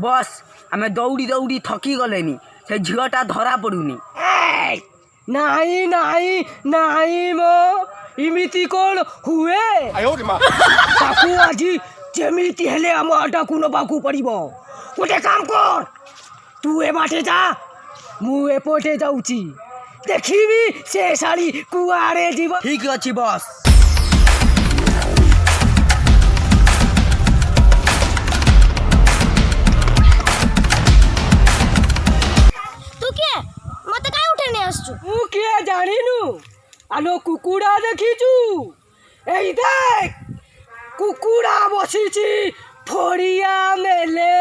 बस आमे दौड़ी दौड़ी थकी गलेनी से झीलटा धरा पड़ुनी। नहीं नहीं नहीं मो इमिति कौन हुए ताकू आज जेमिति हेले आम आटाकू नबाकू पड़िबो। गोटे काम कर तू ए बाटे जा मु एपटे जाउची देखिबी से साड़ी कुआरे जीव। ठीक अछि बस। तू किए जानिनु आलो कुकुड़ा देखिचु एई देख कुकुड़ा बसिची फड़िया मेले।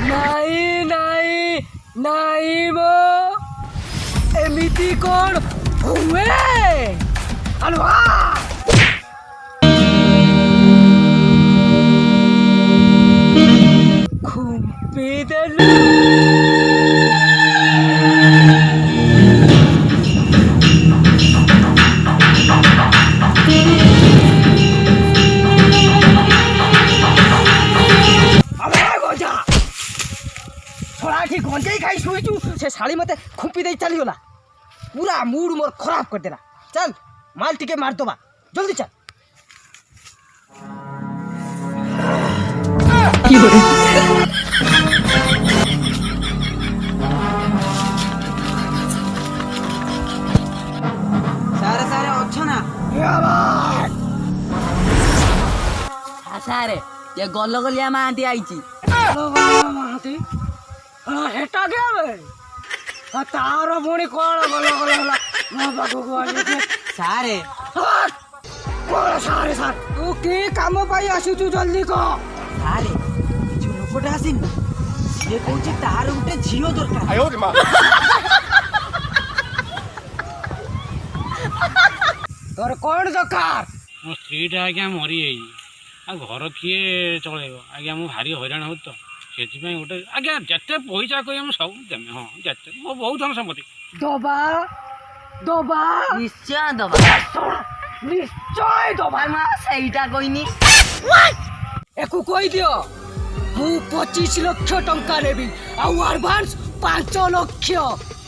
नहीं नहीं नहीं मो एमिति कौन हुए अलवा खुम्पी देलु। गंजे खाई शुचु से शाड़ी मत खुंपी दे चली गला पूरा मूड मोर खराब कर देला। चल माल टिके मार दबा जल्दी चल। सारे सारे अच्छो ना सारे ये गल गलिया मांती आईची हेटा गया बे तार पुणी कौन गल गल होला मो पाखु आले सारे कौन सारे सार तू के काम पाई आसुचु जल्दी कह। सारे जो लोकटा आसिन से कहूची तार उठे झियो दरकार तोर कौन दरकार मो स्त्रीटा आज्ञा मरी आ घर किए चलेब आज्ञा मु भारी हैरान हो तो से गोटे आज्ञा जिते पैसा कह सब देमे। हाँ जिते मो बहुत धन सम्पत्ति दबा दबा निश्चय दबा निश्चय दबा सहीटा कहनी एकु कहि दियो मु 25 लाख टंका नेबी आउ एडवांस 5 लाख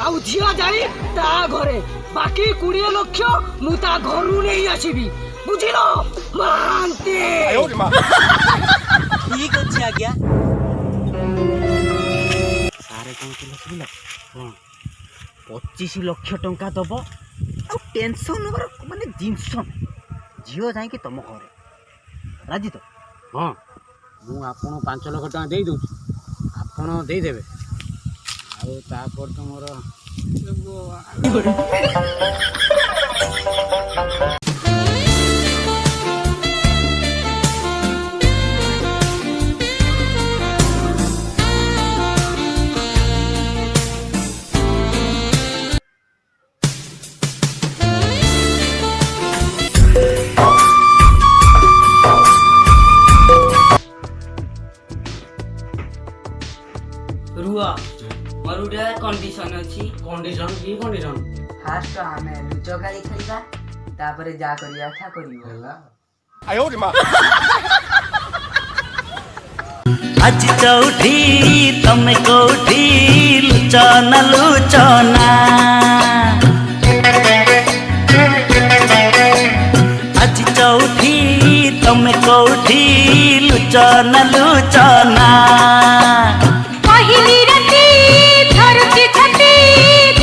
आउ झिया जाई ता घरे बाकी 20 लाख मु ता घरु नहीं आसीबी बुझिलो मानते। ठीक अछि आज्ञा। सारे कौन कहले सुनिला 25 लाख टंका दब आ टेंशन नबर माने जिंस झियो जाई कि तुम घरे राजी तो। हाँ मु आपन 5 लाख टका दे दउछु आपन दे देबे आउ तापर तो मोर रुआ मोर उडा कंडीशन अछि। कंडीशन की कंडीशन फास्ट हमें लुचो गाड़ी खेलबा तापरे जा करिया था करियो होला आज चौठी तमे कोठी लुचना लुचना आज चौठी तमे कोठी लुचना लुचना पहिली राती धरती छाती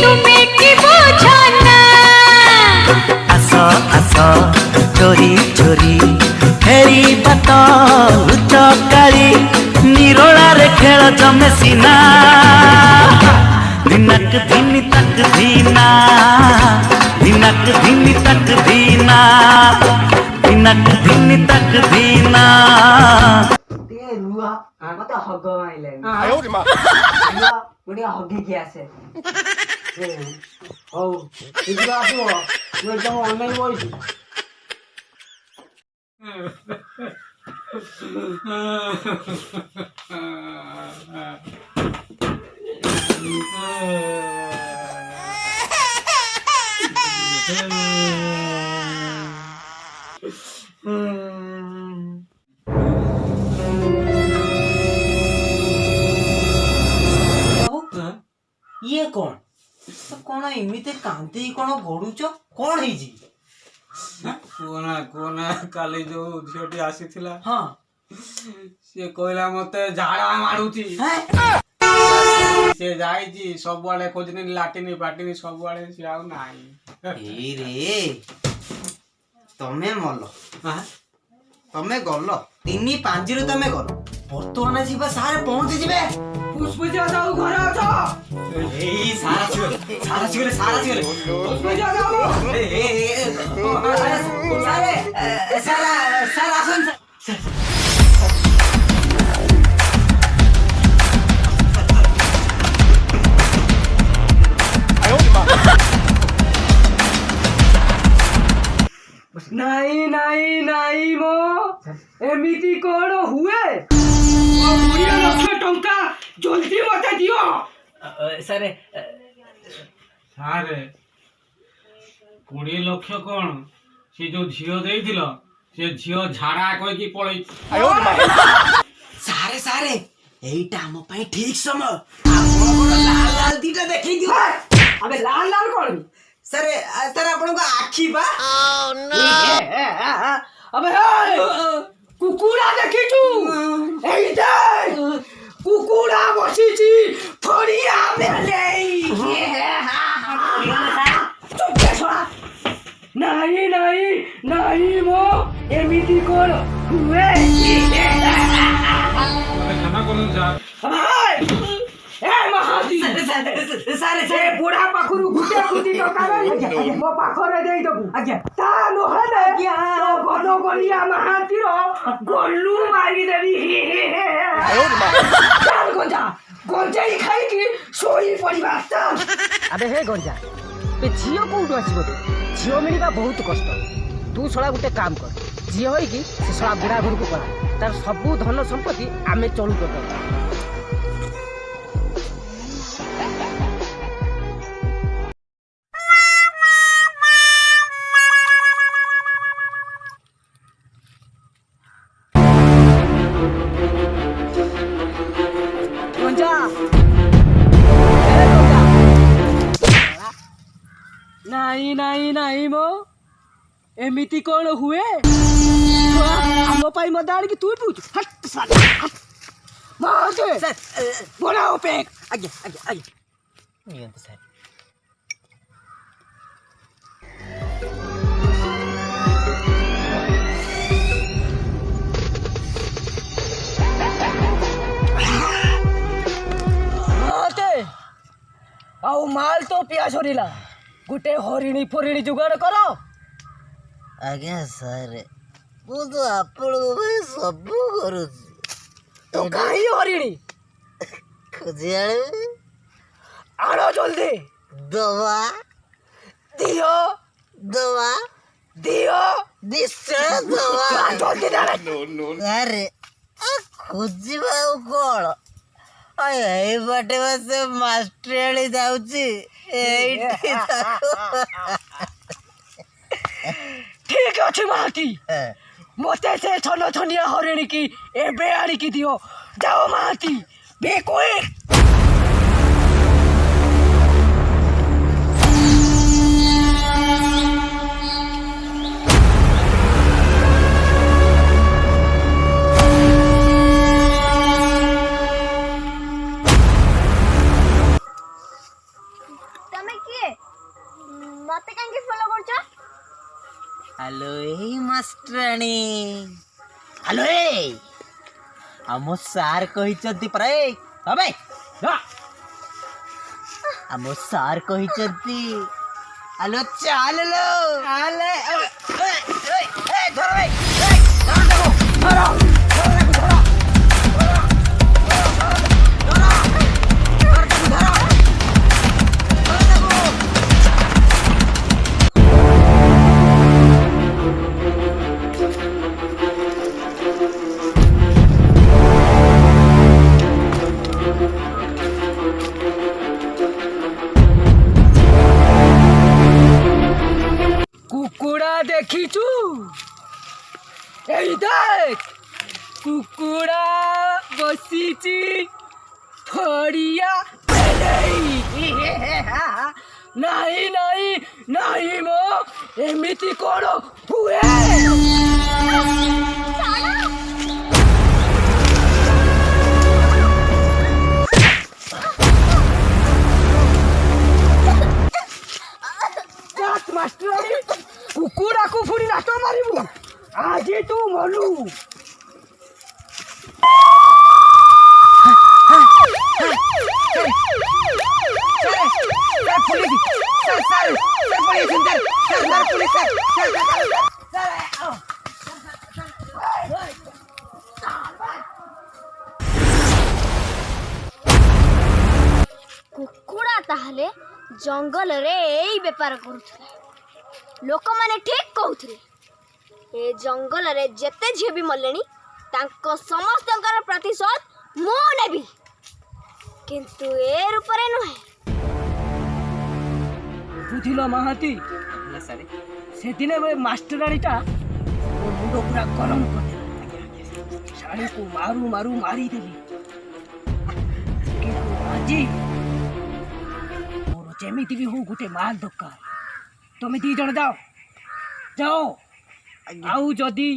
तुम्हें की बुझना आस आस चोरी चोरी फेरी बात लुचकारी निरोला रे खेल जमे सीना दिनक धिनी तक धीना दिनक धिनी तक धीना दिनक धिनी तक धीना ते रुआ मत हग माइले रुआ पुणी हगी के आसे हौ इधर आसो मैं एकदम ऑनलाइन बइছি ये कौन तो कौन एमती कांदी कौन गड़ुच कौन है कोना कोना काली जो झीटी आसीथिला हाँ से कहला मते झाड़ा मारुची से जाईची सब वाले खोजनी लाटिनी पाटिनी सब वाले से आउ नाही ए रे तमे मल तमे गल 3-5 रे तमे गल बर्तमान जीवा सारे पहुंच जिबे पुष्पजा जाऊ घर अछ एई सारा छिगले पुष्पजा जाऊ सारा आसन नहीं नहीं नहीं मो एमिति कोन हुए बुढ़िया लक्ष टंका जल्दी मते दियो सारे सारे 20 लक्ष कौन से जो झील देथिल से झील झाड़ा कह की पळई सारे सारे एईटा हम पई ठीक समय आपन लाल लाल दीटा देखि दियो अबे लाल लाल कोन सारे सारे आपन को आखी बा अबे कुकुड़ा देखिचु एई दे कुकुड़ा बसिची फड़िया मेले नहीं नहीं नहीं मो एमिति कोन हुए खाना कोन जा ए महादी सारे से बुढ़ा पाखुरु गुटे गुटी टका नहीं मो पाखरे देई दबु आज्ञा ता नहले तो गनो गलिया महातीर गोलू मारी देबी चल गंजा गंजाई खाई की सोई पड़िबा अबे हे गंजा पे झियो कोउडु आसीबो झियो मिलिबा बहुत कष्ट तू सळा गुटे काम कर झियो होई की से सळा बुढ़ा घर को पळा तार सबु धन संपत्ति आमे चलु करत नहीं नहीं नहीं मो एमिति कौन हुए हम पाई मदार की तू पूछ हट साला हट मार दे बोलाओ पेक आगे आगे आगे नियंत सर आउ माल तो पिया छोड़िला गुटे हरिणी फरिणी जुगाड़ करो आज्ञा सर मु तो आपण सब करू तो काई हरिणी खोजी आने आनो जल्दी दवा दियो दवा दियो निश्चय दवा जल्दी दे अरे खोजिबा कौन ए बाटे बसे मास्टरी जाउची एठी ठीक अच्छे महाती मते से छन छनिया हरिणी की एबे आड़ी की दियो जाओ महाती बेकोए मते कांगे फॉलो करछ हेलो ए मास्टरानी हेलो ए हम सार कहिचंती परे अबे हम सार कहिचंती हेलो चल लो आले ए धरो ए धरो देखिचु एई देख कुकुड़ा बसीची फड़िया ନାଇଁ ନାଇଁ ନାଇଁ ମୋ ଏମିତି କଣ ହୁଏ? ମାଷ୍ଟର କୁକୁଡ଼ାକୁ ପୁଣି ନାଟ ମାରିବୁ? ଆଜି ତୁ ମଲୁ। କୁକୁଡ଼ା ତାହେଲେ ଜଙ୍ଗଲରେ ଏଇ ବେପାର କରୁଥିଲେ। ଲୋକମାନେ ଠିକ୍ କହୁଥିଲେ, ଏ ଜଙ୍ଗଲରେ ଯେତେ ଝିଅ ବି ମଲେଣି ତାଙ୍କ ସମସ୍ତଙ୍କର ପ୍ରତିଶୋଧ ମୁଁ ନେବି, କିନ୍ତୁ ଏ ରୂପରେ ନୁହେଁ। ବୁଝିଲ ମହାନ୍ତି, ସେଦିନ ମାଷ୍ଟରାଣୀଟା ମୋ ମୁଣ୍ଡ ପୁରା ଗରମ କରିଦେଲା। ଶାଢ଼ୀକୁ ମାରୁ ମାରୁ ମାରିଦେଲି, କିନ୍ତୁ ଆଜି ମୋର ଯେମିତି ବି ହଉ ଗୋଟେ ମାଲ ଦରକାର। ତମେ 2 ଜଣ ଯାଅ। ଆଉ ଯଦି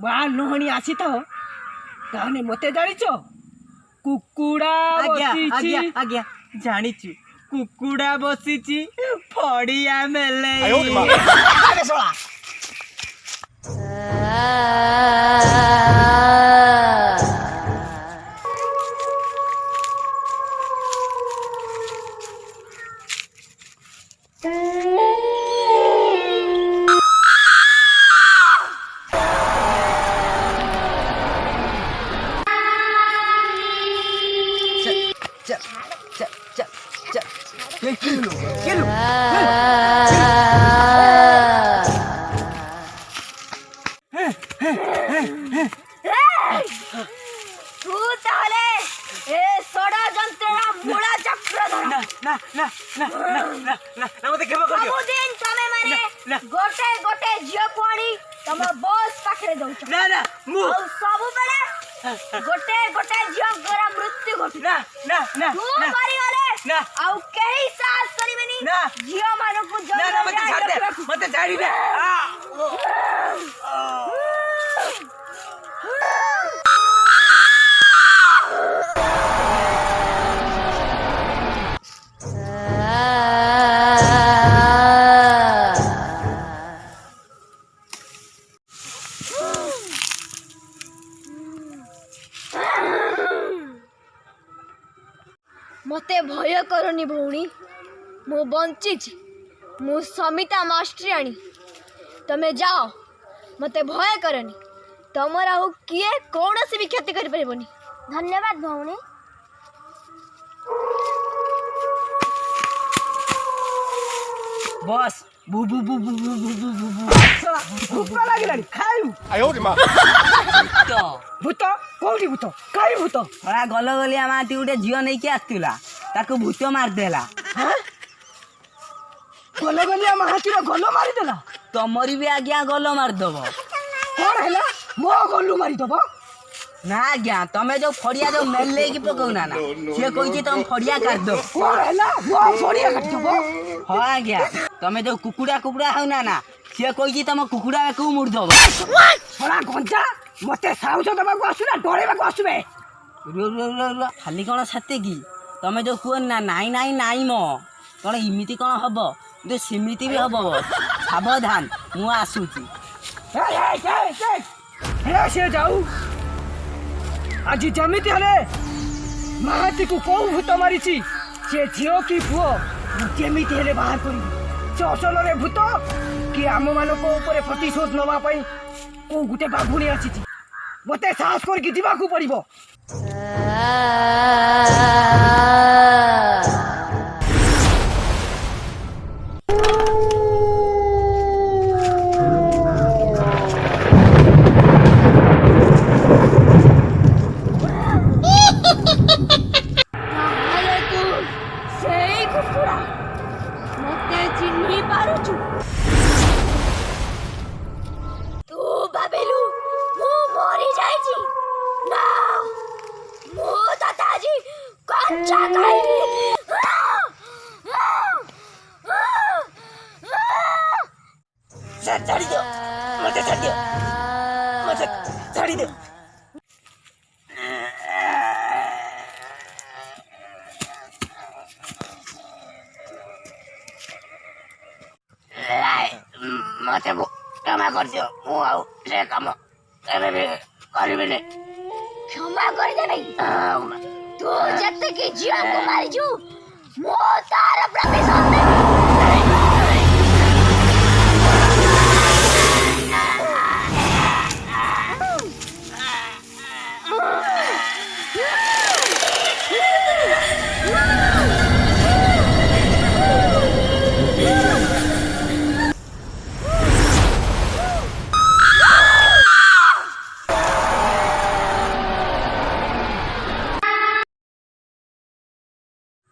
ମାଲ ନହଣି ଆସିଥାଅ ତାହେଲେ ମତେ ଜାଣିଛ କୁକୁଡ଼ା ବସିଛି। ଆଜ୍ଞା ଜାଣିଛୁ, କୁକୁଡ଼ା ବସିଛି ଫଡ଼ିଆ ମେଲେ। ତୁ ତାହେଲେ ଏ ଷଡ଼ଯନ୍ତ୍ରର ମୂଳ ଚକ୍ରଧର। ସବୁଦିନ ତମେ ମାନେ ଗୋଟେ ଗୋଟେ ଝିଅକୁ ଆଣି ତମ ବସ୍ ପାଖରେ ଦଉଛ, ଆଉ ସବୁବେଳେ ଗୋଟେ ଗୋଟେ ଝିଅଙ୍କର ମୃତ୍ୟୁ ଘଟୁଛି। ତୁ ମରିଗଲେ ଆଉ କେହି ସାହସ କରିବେନି ଝିଅ ମାନଙ୍କୁ ମତେ ଛାଡ଼ିଦେ। ମତେ ଭୟ କରନି ଭଉଣୀ, ମୁଁ ବଞ୍ଚିଛି। ମୁଁ ସମିତା ମାଷ୍ଟରାଣୀ। ତମେ ଯାଅ, ମତେ ଭୟ କରନି। ତମର ଆଉ କିଏ କୌଣସି ବି କ୍ଷତି କରିପାରିବନି। ଧନ୍ୟବାଦ ଭଉଣୀ। ବସ୍ ଭୂତ ଲାଗିଲାଣି, ଖାଇବୁ। ଭୂତ କୋଉଠି? ଭୂତ କାଇ ଭୂତ? ଗଲ ଗଲିଆ ମାଟି ଗୋଟେ ଝିଅ ନେଇକି ଆସିଥିଲା, ତାକୁ ଭୂତ ମାରିଦେଲା। ଗଲଗଲିଆ ମାହାତିର ଗଲ ମାରିଦେଲା? ତମରି ବି ଆଜ୍ଞା ଗଲ ମାରିଦବ। କଣ ହେଲା? ମୋ ଗଲୁ ମାରିଦବ? ନା ଆଜ୍ଞା, ତମେ ଯୋଉ ଫଡିଆ ଯୋଉ ମେଲେଇକି ପକଉନା ନା, ସିଏ କହିଛି ତମ ଫଡିଆ କାଟିଦବ। କଣ ହେଲା? ମୋ ଫଡିଆ କାଟିଦବ? ହଁ ଆଜ୍ଞା, ତମେ ଯୋଉ କୁକୁଡ଼ା ହଉନା ନା, ସିଏ କହିଛି ତମ କୁକୁଡ଼ାକୁ ମୁଡ଼ିଦବ। ଶଳା ଗଞ୍ଜା, ମତେ ସାଉସ ଦେବାକୁ ଆସୁନା, ଡରେଇବାକୁ ଆସୁବେ? ଖାଲି କଣ ସେତିକି, ତମେ ଯୋଉ କୁହନି ନା ନାଇଁ ନାଇଁ ନାଇଁ ମ, କଣ ଏମିତି କଣ ହବ? କିନ୍ତୁ ସେମିତି ବି ହବ। ସାବଧାନ, ମୁଁ ଆସୁଛି। ସେ ଯାଉ। ଆଜି ଯେମିତି ହେଲେ ମାହାତିକୁ କୋଉ ଭୂତ ମାରିଛି, ସେ ଝିଅ କି ପୁଅ, ମୁଁ ଯେମିତି ହେଲେ ବାହାର କରିବି। ସେ ଅସଲରେ ଭୂତ କି ଆମମାନଙ୍କ ଉପରେ ପ୍ରତିଶୋଧ ନେବା ପାଇଁ କୋଉ ଗୋଟେ ବାଘୁଣୀ ଆସିଛି। ମତେ ସାହସ କରିକି ଯିବାକୁ ପଡିବ। ମତେ ଚିହ୍ନି ପାରୁଛୁ? ତୁ ଭାବିଲୁ ମୁଁ ମରି ଯାଇଛି? ନା, ମୁଁ ତତେ ଆଜି କଞ୍ଚା ଖାଇବି। छाड़ी दो मुझे छाड़ दो मुझे छाड़ी दो मत क्षमा कर दियो मु आउ से काम एबे भी करबिनी क्षमा कर दे भाई तू जत्ते की जिया को मारी छु मो तार प्रतिशोध नहीं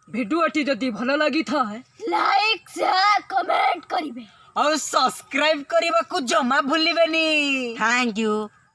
ভিডিওটি যদি ভালো লাগিଥାଏ लाइक शेयर कमेंट करिवे ଆଉ ସବସ୍କ୍ରାଇବ କରିବାକୁ ଜମା ଭୁଲିବେନି। Thank you.